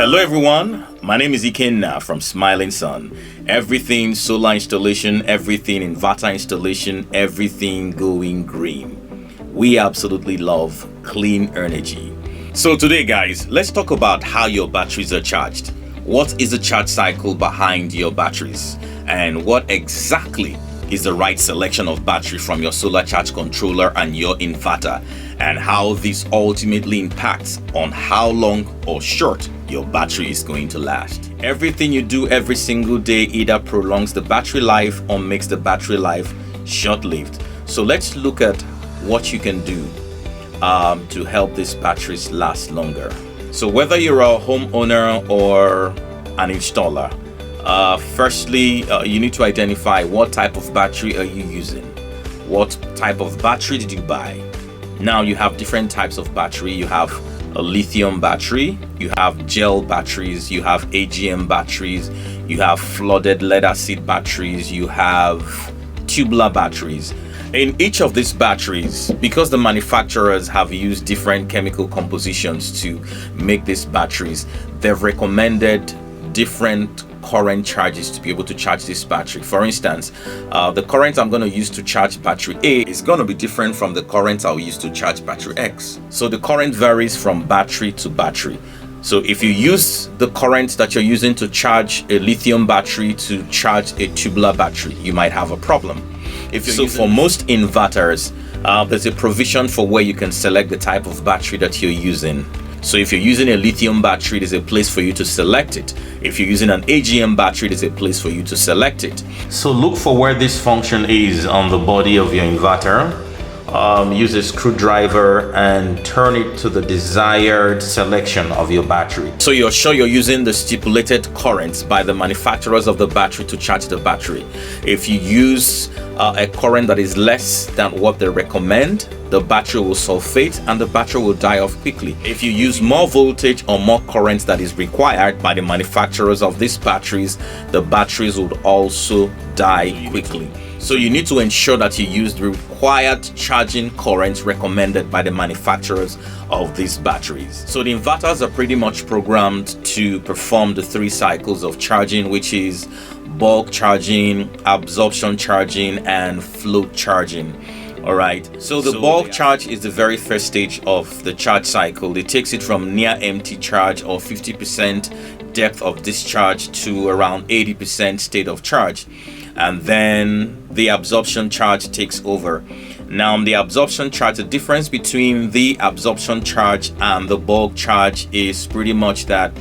Hello everyone, my name is Ikenna from Smiling Sun. Everything solar installation, everything inverter installation, everything going green. We absolutely love clean energy. So today guys, let's talk about how your batteries are charged. What is the charge cycle behind your batteries? And what exactly is the right selection of battery from your solar charge controller and your inverter, and how this ultimately impacts on how long or short your battery is going to last. Everything you do every single day either prolongs the battery life or makes the battery life short-lived. So let's look at what you can do to help these batteries last longer. So whether you're a homeowner or an installer, firstly, you need to identify what type of battery are you using. What type of battery did you buy? Now you have different types of battery. You have a lithium battery, you have gel batteries, you have AGM batteries, you have flooded lead acid batteries, you have tubular batteries. In each of these batteries, because the manufacturers have used different chemical compositions to make these batteries, they've recommended different current charges to be able to charge this battery. For instance, the current I'm going to use to charge battery A is going to be different from the current I'll use to charge battery X. So the current varies from battery to battery. So if you use the current that you're using to charge a lithium battery to charge a tubular battery, you might have a problem. For most inverters, there's a provision for where you can select the type of battery that you're using. So if you're using a lithium battery, there's a place for you to select it. If you're using an AGM battery, there's a place for you to select it. So look for where this function is on the body of your inverter. Use a screwdriver and turn it to the desired selection of your battery. So you're sure you're using the stipulated currents by the manufacturers of the battery to charge the battery. If you use a current that is less than what they recommend, the battery will sulfate and the battery will die off quickly. If you use more voltage or more current that is required by the manufacturers of these batteries, the batteries would also die quickly. So you need to ensure that you use the required charging current recommended by the manufacturers of these batteries. So the inverters are pretty much programmed to perform the 3 cycles of charging, which is bulk charging, absorption charging, and float charging. All right, so the bulk charge is the very first stage of the charge cycle. It takes it from near empty charge or 50% depth of discharge to around 80% state of charge. And then the absorption charge takes over. Now the absorption charge, the difference between the absorption charge and the bulk charge is pretty much that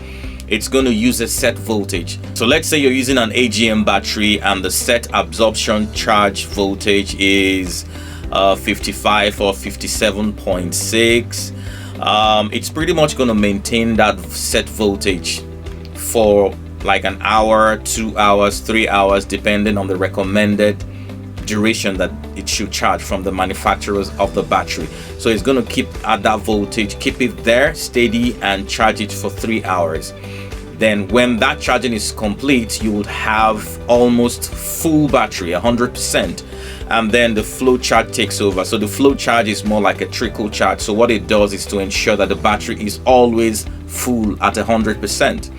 it's going to use a set voltage. So let's say you're using an AGM battery and the set absorption charge voltage is 55 or 57.6. It's pretty much going to maintain that set voltage for like an hour, 2 hours, 3 hours, depending on the recommended duration that it should charge from the manufacturers of the battery. So it's going to keep at that voltage, keep it there steady and charge it for 3 hours. Then when that charging is complete, you would have almost full battery, 100%. And then the flow charge takes over. So the flow charge is more like a trickle charge. So what it does is to ensure that the battery is always full at 100%.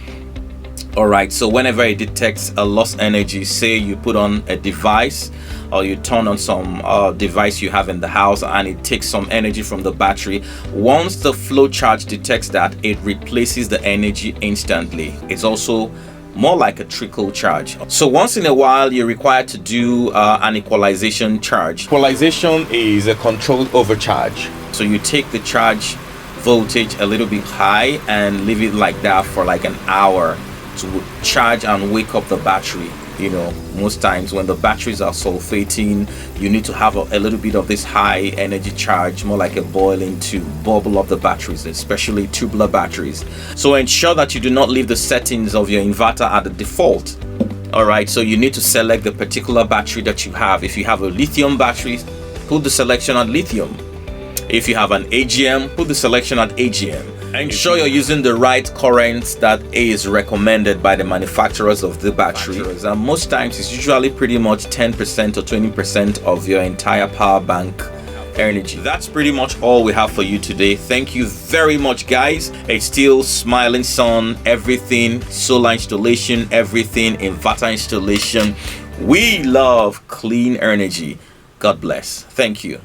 All right, so whenever it detects a lost energy, say you put on a device or you turn on some device you have in the house and it takes some energy from the battery, once the flow charge detects that, it replaces the energy instantly. It's also more like a trickle charge. So once in a while you're required to do an equalization charge. Equalization is a controlled overcharge. So you take the charge voltage a little bit high and leave it like that for like an hour to charge and wake up the battery. You know, most times when the batteries are sulfating, you need to have a little bit of this high energy charge, more like a boiling, to bubble up the batteries, especially tubular batteries. So ensure that you do not leave the settings of your inverter at the default. All right, so you need to select the particular battery that you have. If you have a lithium battery, put the selection at lithium. If you have an AGM, put the selection at AGM. Ensure you're using the right current that is recommended by the manufacturers of the battery. And most times it's usually pretty much 10% or 20% of your entire power bank energy. That's pretty much all we have for you today. Thank you very much, guys. It's still Smiling Sun, everything solar installation, everything inverter installation. We love clean energy. God bless. Thank you.